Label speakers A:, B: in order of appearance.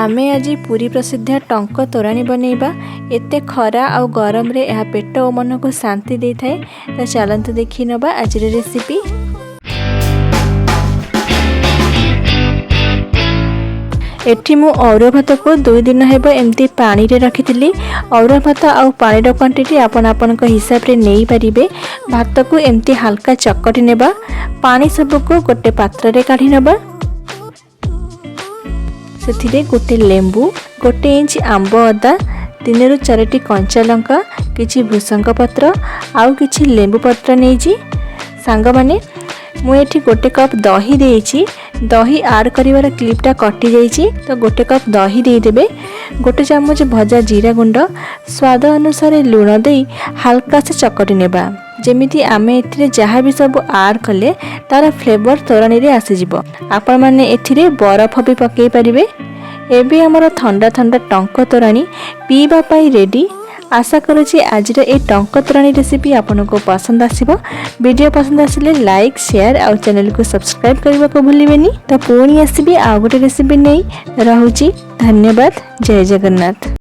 A: आमे आज पुरी प्रसिद्ध टंक तोराणी बनैबा। एते खरा आ गरम रे यह पेट और मन को शांति दे थाए। तो चलते देखी नबा आज रेसिपी। एठी मु अरुआ भात को 2 दिन हेब एमती पानी रे रखी थी। अरुआ भात आ पानी रो क्वांटिटी आपन आपन को हिसाब रे नहीं पारिबे। भात को एमती हल्का चकटी नेबा। पानी सब को गोटे पात्र रे काढी नबा। से गोटे लेंबू, गोटे इंच आंब अदा, 3 ରୁ 4टी कंचा लंका, किछि भृषंग पत्र आउ किछि लेंबू पत्र नहीं सांग माने मु एठी गोटे कप दही देइछि। दही ऐड करिवार क्लिपटा कटि जाइछि तो गोटे कप दही दे देबे। गोटे चम्मच भजा जीरा गुंड, स्वाद अनुसार लूण दे हल्का से चकटी नेबा। जेमिति आमे एथिरे जहाँ भी सब ऐड कले तार फ्लेवर तोराणी रे आसी जिवो। आपण माने एथिरे बरफ भी पकई परिबे। एबे हमर ठंडा ठंडा टंक तोराणी पीबा पाई रेडी। आशा करुछि आज ए टंक तोराणी रेसिपी आपन को पसंद आसीबो। वीडियो पसंद आसिले लाइक शेयर और चैनल को सब्सक्राइब करबा को भूलिबेनी। तो पुणी आसीबी आ गोटे रेसिपी नै। रहुछि धन्यवाद। जय जगन्नाथ।